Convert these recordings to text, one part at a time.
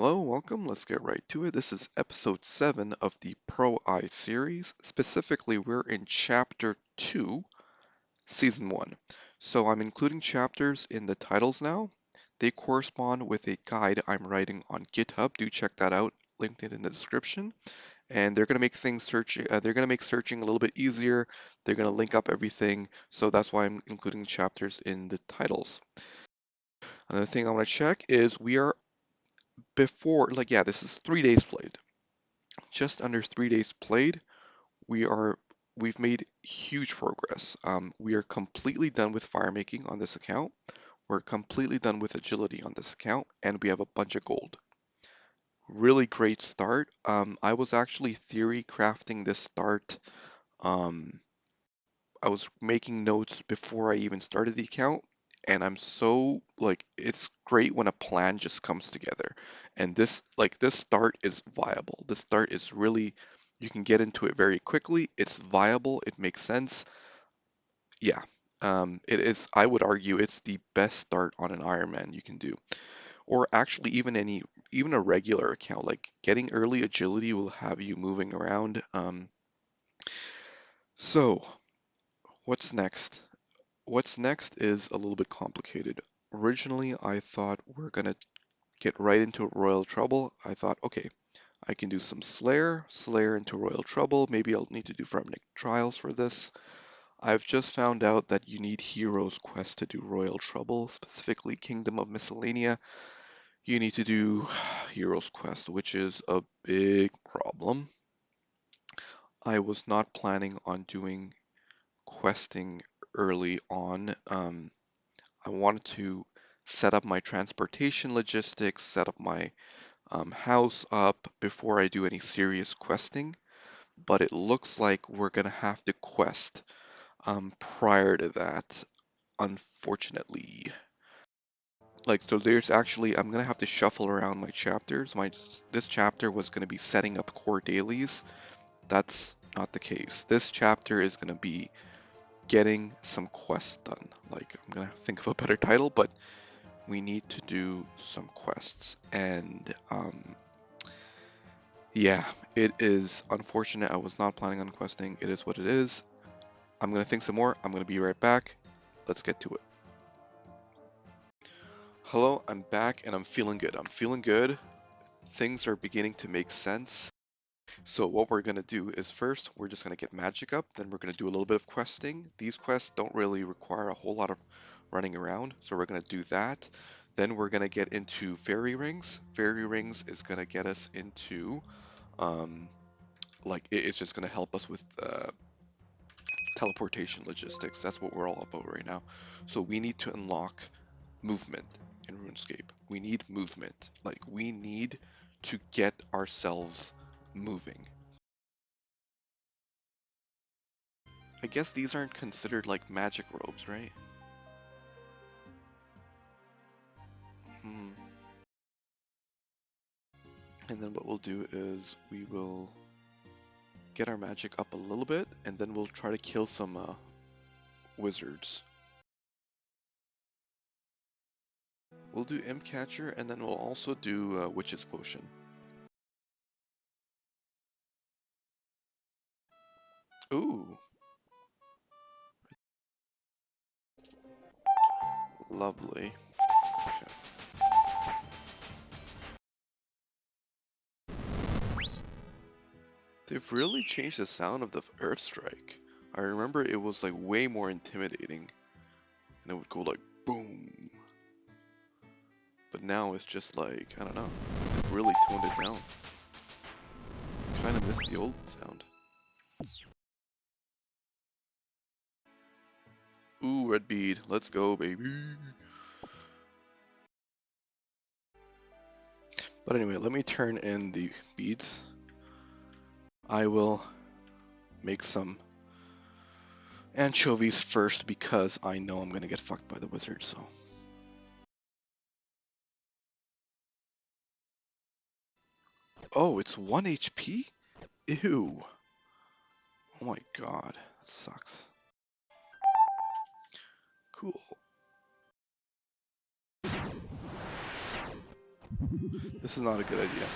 Hello, welcome. Let's get right to it. This is episode 7 of the PROi series. Specifically, we're in chapter 2, season 1. So I'm including chapters in the titles now. They correspond with a guide I'm writing on GitHub. Do check that out, linked in the description. And they're going to make they're going to make searching a little bit easier. They're going to link up everything. So that's why I'm including chapters in the titles. Another thing I want to check is we are this is 3 days played. Just under 3 days played, we've made huge progress. We are completely done with fire making on this account. We're completely done with agility on this account, and we have a bunch of gold. Really great start. I was actually theory crafting this start. Um, I was making notes before I even started the account, and I'm so it's great when a plan just comes together. And this start is viable. This start is really, you can get into it very quickly. It's viable. It makes sense. Yeah. It is, I would argue it's the best start on an Ironman you can do. Or actually even a regular account. Like getting early agility will have you moving around. So what's next? What's next is a little bit complicated. Originally, I thought we're gonna get right into Royal Trouble. I thought, okay, I can do some Slayer into Royal Trouble. Maybe I'll need to do Fremennik Trials for this. I've just found out that you need Heroes Quest to do Royal Trouble, specifically Kingdom of Miscellanea. You need to do Heroes Quest, which is a big problem. I was not planning on doing questing early on. I wanted to set up my transportation logistics, set up my house up before I do any serious questing, but it looks like we're gonna have to quest prior to that, unfortunately. So there's actually, I'm gonna have to shuffle around my chapters. This chapter was gonna be setting up core dailies. That's not the case. This chapter is gonna be getting some quests done. I'm gonna think of a better title, but we need to do some quests. And yeah, it is unfortunate. I was not planning on questing. It is what it is. I'm going to think some more. I'm going to be right back. Let's get to it. Hello, I'm back and I'm feeling good. I'm feeling good. Things are beginning to make sense. So what we're going to do is first, we're just going to get magic up. Then we're going to do a little bit of questing. These quests don't really require a whole lot of running around. So we're going to do that. Then we're going to get into fairy rings. Fairy rings is going to get us into, it's just going to help us with teleportation logistics. That's what we're all about right now. So we need to unlock movement in RuneScape. We need movement. We need to get ourselves moving. I guess these aren't considered like magic robes, right? Hmm. And then what we'll do is we will get our magic up a little bit, and then we'll try to kill some wizards. We'll do Imp Catcher, and then we'll also do Witch's Potion. Ooh, lovely. Okay. They've really changed the sound of the Earth Strike. I remember it was like way more intimidating, and it would go like boom. But now it's just like, I don't know, they've really toned it down. Kind of miss the old sound. Ooh, red bead, let's go, baby. But anyway, let me turn in the beads. I will make some anchovies first because I know I'm gonna get fucked by the wizard, so. Oh, it's 1 HP? Ew. Oh my god, that sucks. Cool. This is not a good idea.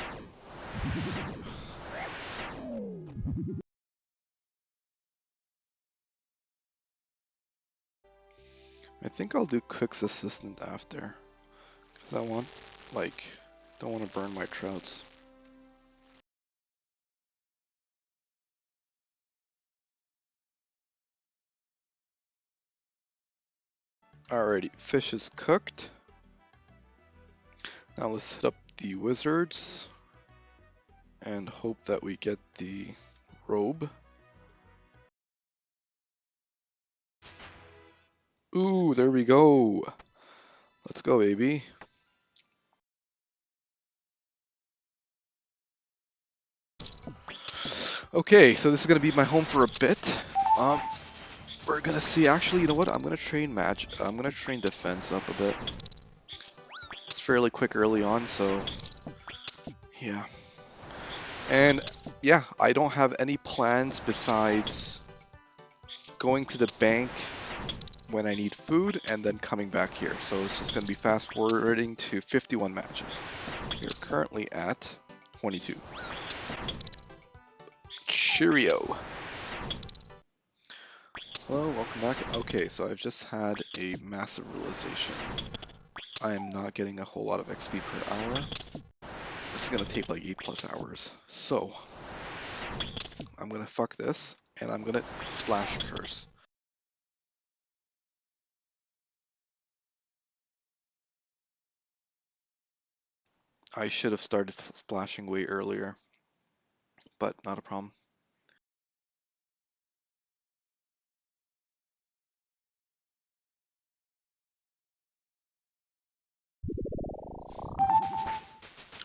I think I'll do Cook's Assistant after, because I want, like, don't want to burn my trouts. Alrighty, fish is cooked. Now let's hit up the wizards and hope that we get the robe. Ooh, there we go. Let's go, baby. Okay, so this is gonna be my home for a bit. We're gonna see. Actually, you know what? I'm gonna train I'm gonna train defense up a bit. It's fairly quick early on, so yeah. And yeah, I don't have any plans besides going to the bank when I need food and then coming back here. So it's just gonna be fast forwarding to 51 matches. We're currently at 22. Cheerio. Hello, welcome back. Okay, so I've just had a massive realization. I am not getting a whole lot of XP per hour. This is gonna take like 8+ hours. So, I'm gonna fuck this, and I'm gonna splash curse. I should have started splashing way earlier, but not a problem.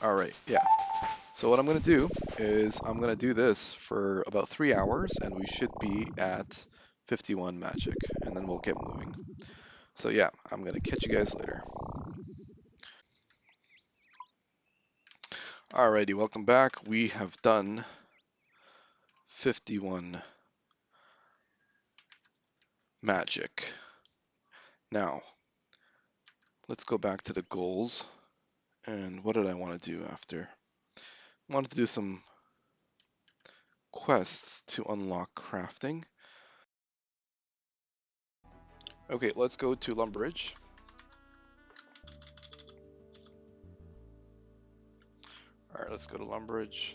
Alright, yeah. So what I'm gonna do is I'm gonna do this for about 3 hours, and we should be at 51 magic, and then we'll get moving. So yeah, I'm gonna catch you guys later. Alrighty, welcome back. We have done 51 magic. Now, let's go back to the goals. And what did I want to do after? I wanted to do some quests to unlock crafting. Okay, let's go to Lumbridge. Alright, let's go to Lumbridge.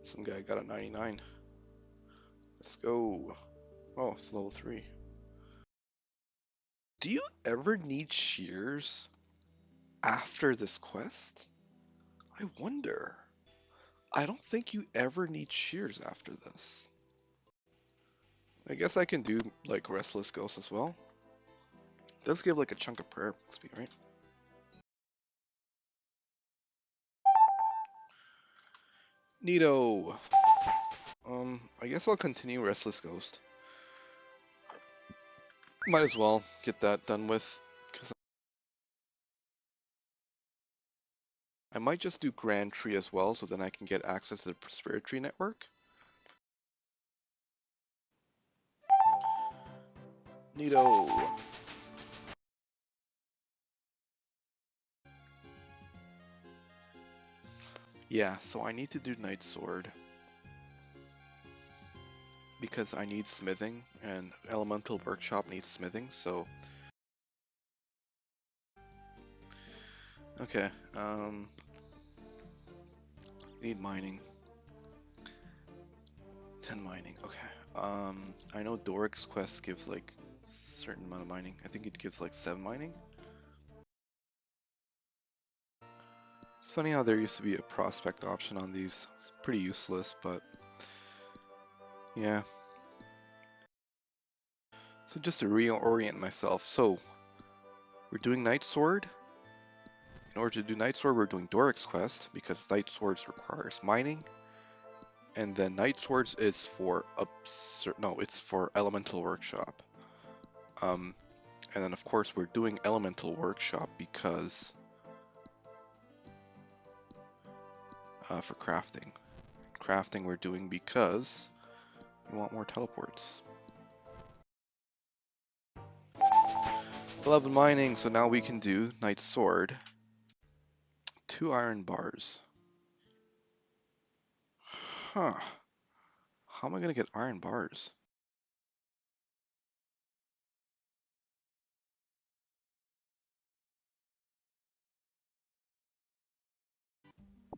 Some guy got a 99. Let's go. Oh, it's level 3. Do you ever need shears after this quest? I wonder. I don't think you ever need shears after this. I guess I can do like Restless Ghost as well. It does give like a chunk of prayer XP, right? Neato. I guess I'll continue Restless Ghost. Might as well get that done with, because I might just do Grand Tree as well, so then I can get access to the Spirit Tree network. Neato. Yeah, so I need to do Night Sword because I need smithing, and Elemental Workshop needs smithing, so... Okay, need mining. 10 mining, okay. I know Doric's quest gives like a certain amount of mining. I think it gives like 7 mining. It's funny how there used to be a prospect option on these. It's pretty useless, but yeah. So just to reorient myself, so we're doing Night Sword. In order to do Night Sword, we're doing Doric's quest because Night Swords requires mining, and then Night Swords is for it's for Elemental Workshop. And then of course we're doing Elemental Workshop because for crafting. Crafting we're doing because we want more teleports. 11 mining, so now we can do Knight Sword. 2 iron bars. Huh. How am I gonna get iron bars? I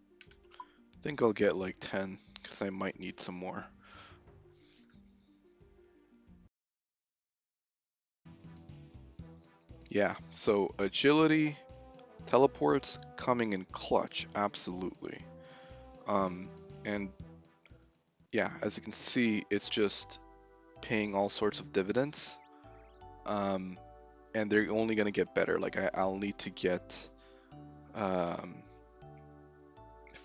think I'll get like 10, because I might need some more. Yeah, so agility, teleports, coming in clutch, absolutely. And yeah, as you can see, it's just paying all sorts of dividends. And they're only gonna get better. Like I'll need to get um,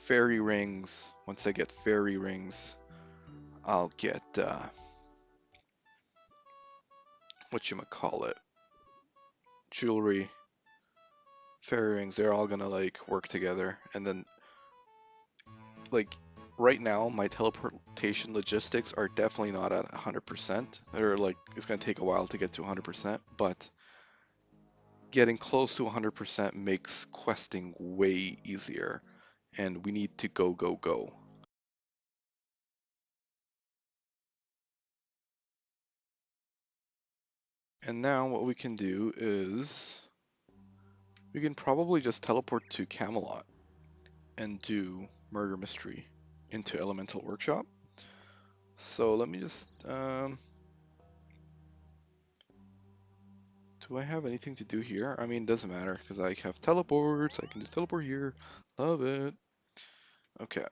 fairy rings. Once I get fairy rings, I'll get whatchamacallit, jewelry, fairy rings. They're all gonna like work together, and then like right now my teleportation logistics are definitely not at 100%. They're like it's gonna take a while to get to 100%, but getting close to 100% makes questing way easier, and we need to go, go, go. And now what we can do is we can probably just teleport to Camelot and do Murder Mystery into Elemental Workshop. So let me just, do I have anything to do here? I mean, it doesn't matter because I have teleports. I can just teleport here. Love it. Okay.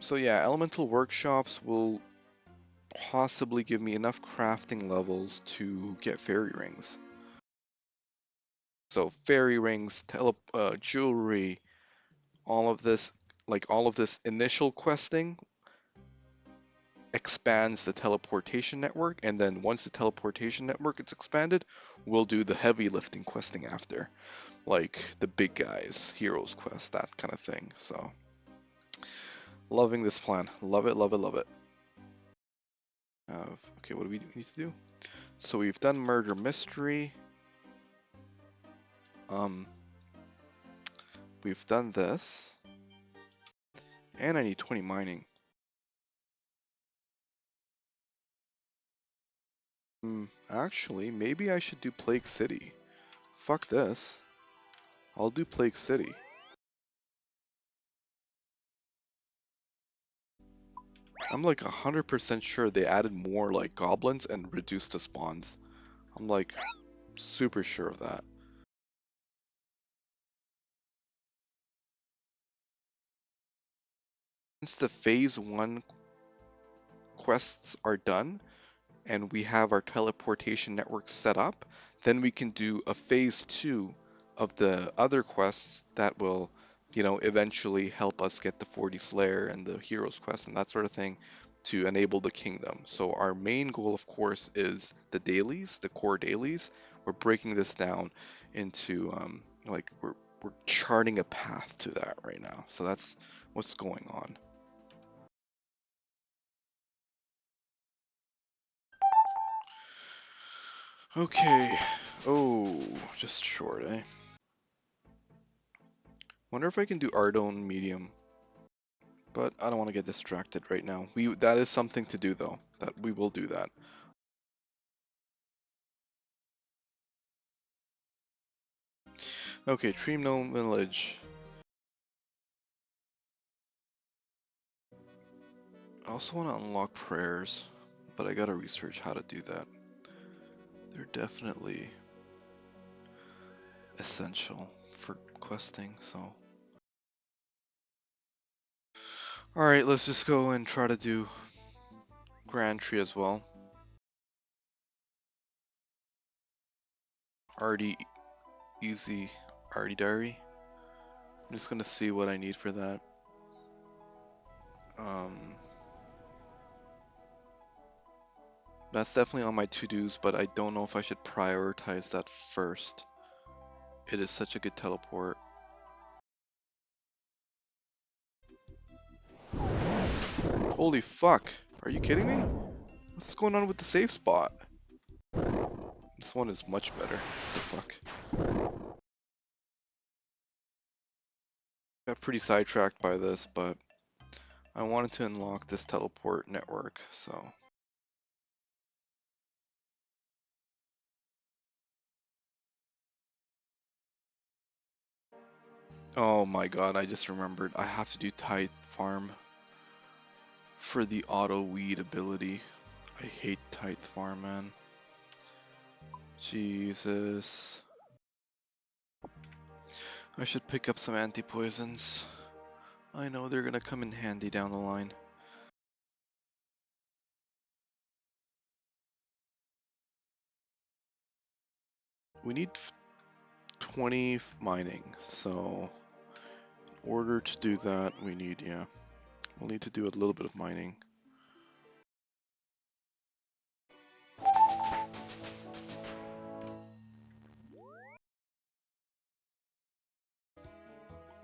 So yeah, Elemental Workshops will possibly give me enough crafting levels to get fairy rings. So fairy rings, jewelry, all of this, like all of this initial questing expands the teleportation network, and then once the teleportation network is expanded, we'll do the heavy lifting questing after, like the big guys, heroes quest, that kind of thing. So, loving this plan. Love it, love it, love it. Okay, what do we need to do? So we've done murder mystery. Um, we've done this, and I need 20 mining. Actually, maybe I should do Plague City. Fuck this. I'll do Plague City. I'm like 100% sure they added more like goblins and reduced the spawns. I'm like super sure of that. Once the phase 1 quests are done and we have our teleportation network set up, then we can do a phase 2 of the other quests that will, eventually help us get the 40 Slayer and the Heroes quest and that sort of thing to enable the kingdom. So our main goal, of course, is the dailies, the core dailies. We're breaking this down into like we're charting a path to that right now. So that's what's going on. Okay. Oh, just short, eh? Wonder if I can do Ardone medium. But I don't want to get distracted right now. That is something to do though. That we will do that. Okay, Tree Gnome Village. I also want to unlock prayers, but I gotta research how to do that. They're definitely essential for questing, so. Alright, let's just go and try to do Grand Tree as well. Already easy, already diary. I'm just gonna see what I need for that. That's definitely on my to-dos, but I don't know if I should prioritize that first. It is such a good teleport. Holy fuck! Are you kidding me? What's going on with the safe spot? This one is much better. What the fuck? Got pretty sidetracked by this, but I wanted to unlock this teleport network, so. Oh my god, I just remembered. I have to do Tithe Farm for the auto weed ability. I hate Tithe Farm, man. Jesus. I should pick up some anti-poisons. I know they're gonna come in handy down the line. We need 20 mining, so in order to do that, we need, we'll need to do a little bit of mining.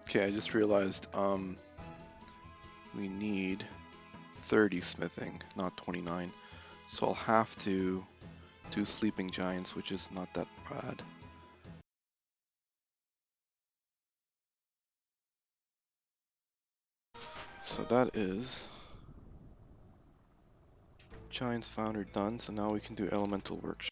Okay, I just realized, we need 30 smithing, not 29. So I'll have to do sleeping giants, which is not that bad. So that is giants found are done, so now we can do elemental workshop.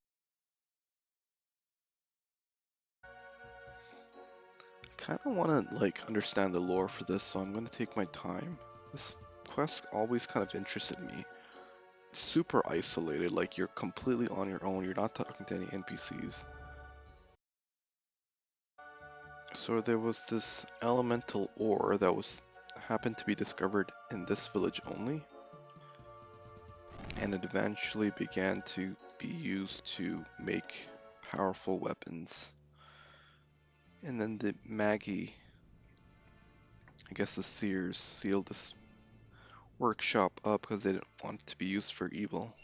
Kind of want to like understand the lore for this, so I'm going to take my time. This quest always kind of interested me. Super isolated, like you're completely on your own, you're not talking to any NPCs. So there was this elemental ore that happened to be discovered in this village only, and it eventually began to be used to make powerful weapons. And then the Magi, I guess the Seers, sealed this workshop up because they didn't want it to be used for evil.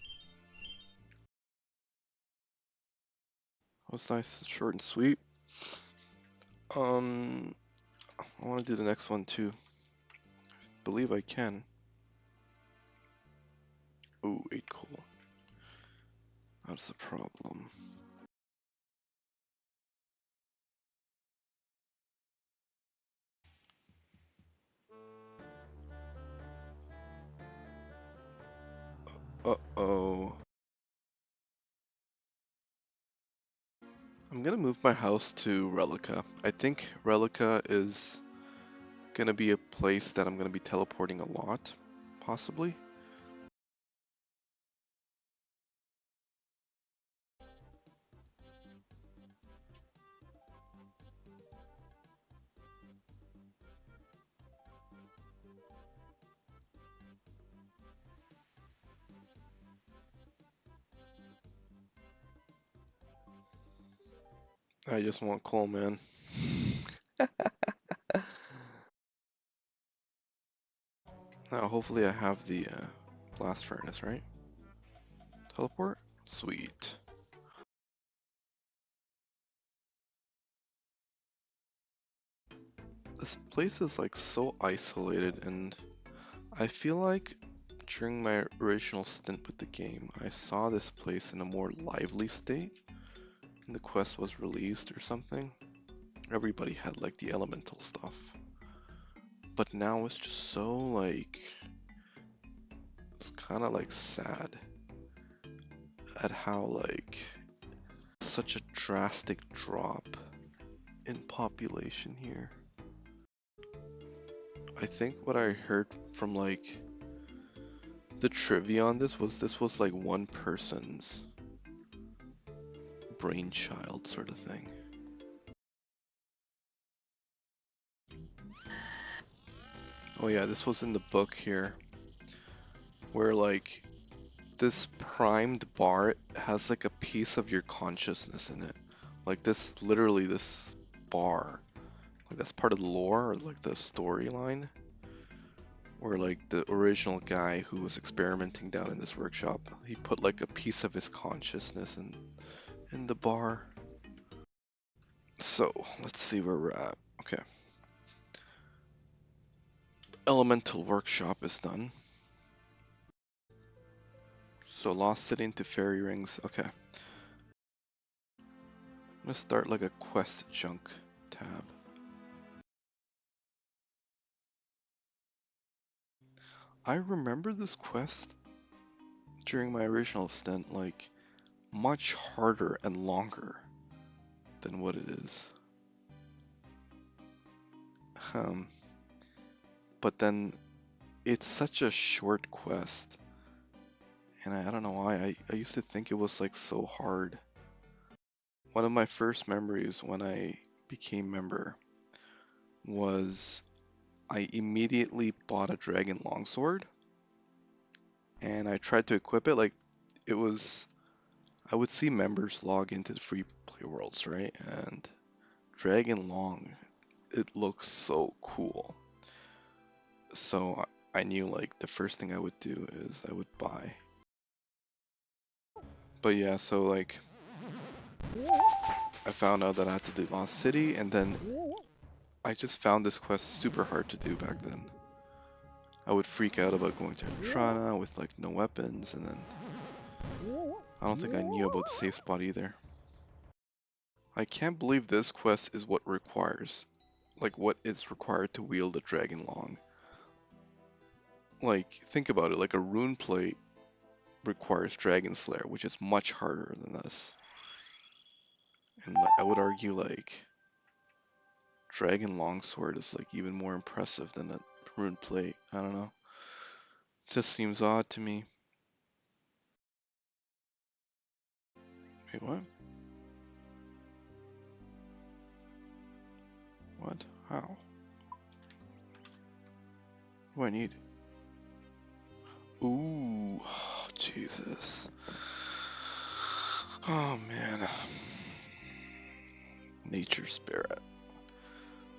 That was nice, short and sweet. I want to do the next one too. Believe I can. Ooh, 8 coal. That's a problem. Uh-oh. I'm gonna move my house to Relica. I think Relica is gonna be a place that I'm gonna be teleporting a lot, possibly. I just want coal, man. Now, hopefully I have the blast furnace, right? Teleport? Sweet. This place is like so isolated, and I feel like during my original stint with the game, I saw this place in a more lively state, and the quest was released or something. Everybody had like the elemental stuff. But now it's just so like, it's kind of like sad at how like such a drastic drop in population here. I think what I heard from like the trivia on this was like one person's brainchild sort of thing. Oh yeah, this was in the book here, where like this primed bar has like a piece of your consciousness in it. Like this, literally this bar, like that's part of the lore or like the storyline, where like the original guy who was experimenting down in this workshop, he put like a piece of his consciousness in the bar. So let's see where we're at. Okay. Elemental workshop is done. So Lost City into Fairy Rings. Okay. I'm gonna start like a quest chunk tab. I remember this quest during my original stint like much harder and longer than what it is. Um, but then it's such a short quest, and I don't know why. I used to think it was like so hard. One of my first memories when I became member was I immediately bought a dragon longsword, and I tried to equip it. Like it was, I would see members log into the free play worlds, right? And dragon long, it looks so cool. So I knew like the first thing I would do is I would buy. But yeah, so like I found out that I had to do Lost City, and then I just found this quest super hard to do back then. I would freak out about going to Trana with like no weapons, and then I don't think I knew about the safe spot either. I can't believe this quest is what requires, like what is required to wield a dragon long. Like, think about it, like a rune plate requires Dragon Slayer, which is much harder than this. And I would argue like Dragon Longsword is like even more impressive than a rune plate. I don't know. Just seems odd to me. Wait, what? What? How? What do I need? Ooh, oh, Jesus. Oh man. Nature Spirit.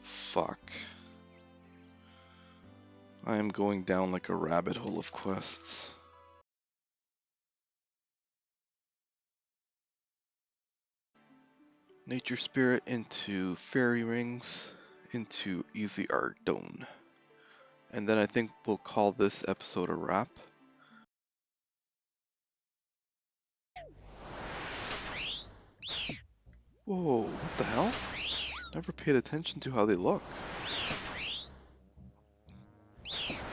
Fuck. I am going down like a rabbit hole of quests. Nature Spirit into Fairy Rings into Easy Art Dome. And then I think we'll call this episode a wrap. Whoa, what the hell? Never paid attention to how they look.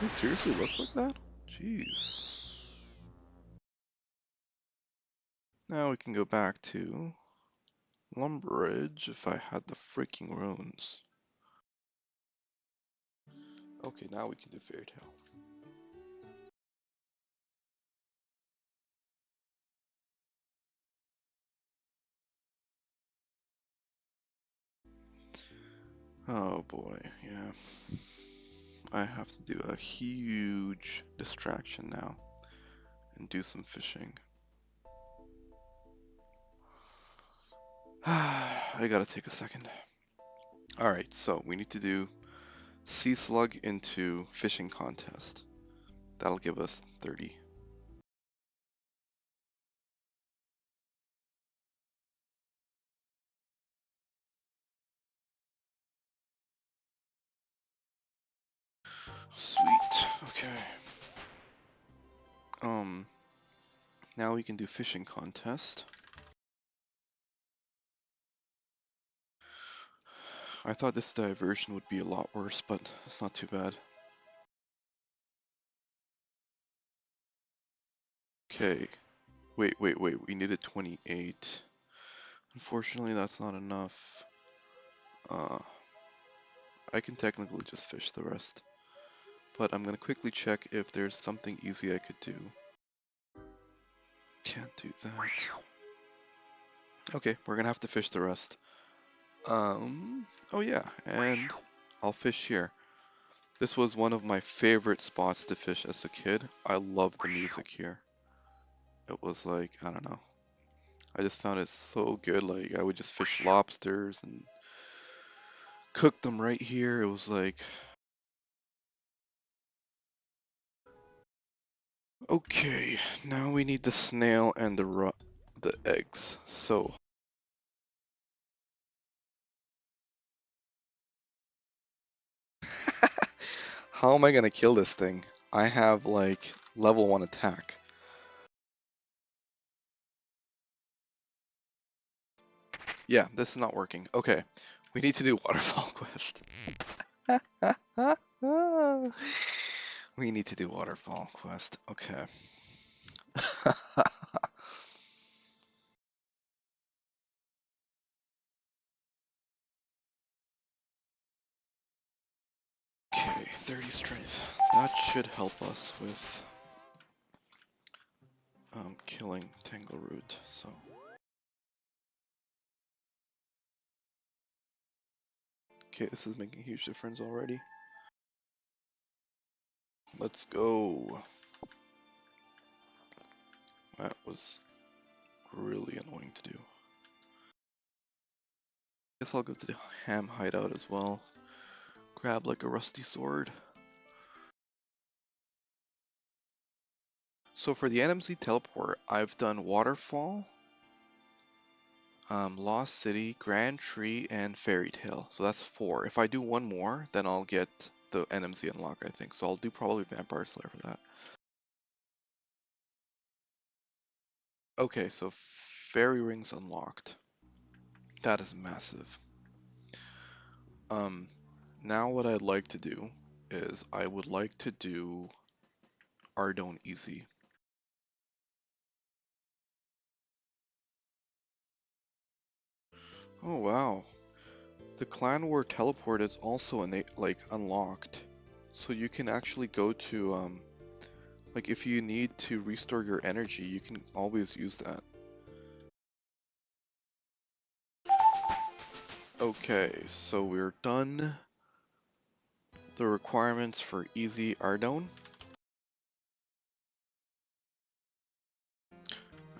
They seriously look like that? Jeez. Now we can go back to Lumbridge if I had the freaking runes. Okay, now we can do Fairy Tale. Oh boy, yeah. I have to do a huge distraction now and do some fishing. I gotta take a second. Alright, so we need to do Sea Slug into fishing contest. That'll give us 30. Sweet. Okay. Now we can do fishing contest. I thought this diversion would be a lot worse, but it's not too bad. Okay. Wait, we needed 28. Unfortunately, that's not enough. I can technically just fish the rest. But I'm gonna quickly check if there's something easy I could do. Can't do that. Okay, we're gonna have to fish the rest. Oh yeah, and I'll fish here. This was one of my favorite spots to fish as a kid. I loved the music here. It was like, I don't know. I just found it so good. Like, I would just fish lobsters and cook them right here. It was like, okay, now we need the snail and the eggs. So, how am I gonna kill this thing? I have like level 1 attack. Yeah, this is not working. Okay, we need to do waterfall quest. We need to do waterfall quest. Okay. Okay, 30 strength. That should help us with killing Tangleroot. So okay, this is making a huge difference already. Let's go. That was really annoying to do. Guess I'll go to the ham hideout as well. Grab like a rusty sword. So for the NMZ teleport, I've done Waterfall, Lost City, Grand Tree, and Fairy Tale. So that's 4. If I do one more, then I'll get the NMZ unlock, I think. So I'll do probably Vampire Slayer for that. Okay, so Fairy Rings unlocked. That is massive. Now what I'd like to do is I would like to do Ardone easy. Oh wow. The Clan War teleport is also unlocked. So you can actually go to like if you need to restore your energy, you can always use that. Okay, so we're done the requirements for easy Ardone.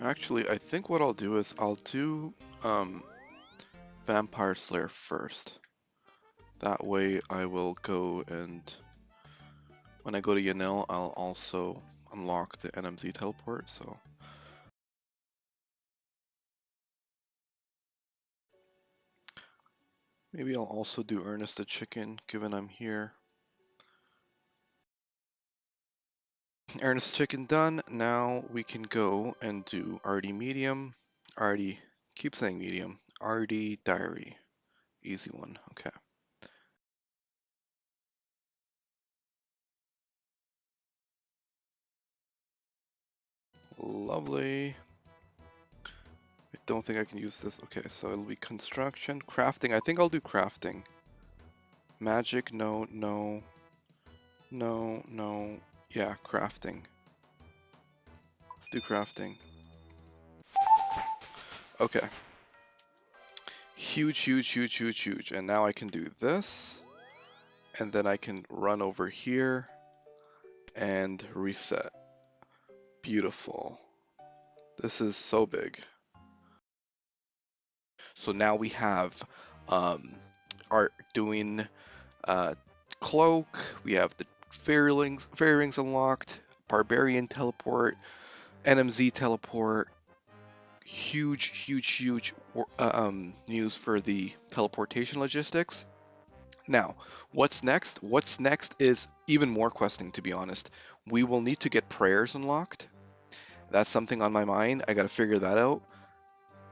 Actually, I think what I'll do is I'll do Vampire Slayer first. That way I will go and when I go to Yanel, I'll also unlock the NMZ teleport, so. Maybe I'll also do Ernest the Chicken, given I'm here. Ernest Chicken done. Now we can go and do RD Medium. RD, keep saying medium. RD Diary. Easy one, okay. Lovely. I don't think I can use this. Okay, so it'll be construction. Crafting, I think I'll do crafting. Magic, no, no. No, no. Yeah, crafting. Let's do crafting. Okay. Huge, huge, huge, huge, huge. And now I can do this. And then I can run over here and reset. Beautiful. This is so big. So now we have art doing cloak. We have the fairy rings unlocked. Barbarian teleport. NMZ teleport. Huge, huge, huge news for the teleportation logistics. Now, what's next? What's next is even more questing, to be honest. We will need to get prayers unlocked. That's something on my mind. I got to figure that out.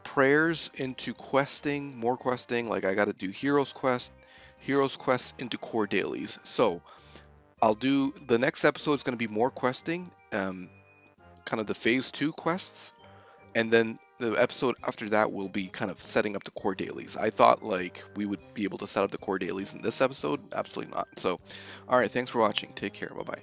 Prayers into questing, more questing. Like I got to do heroes quests into core dailies. So I'll do the next episode is going to be more questing, kind of the phase 2 quests, and then the episode after that will be kind of setting up the core dailies. I thought like we would be able to set up the core dailies in this episode. Absolutely not. So, all right, thanks for watching. Take care. Bye bye.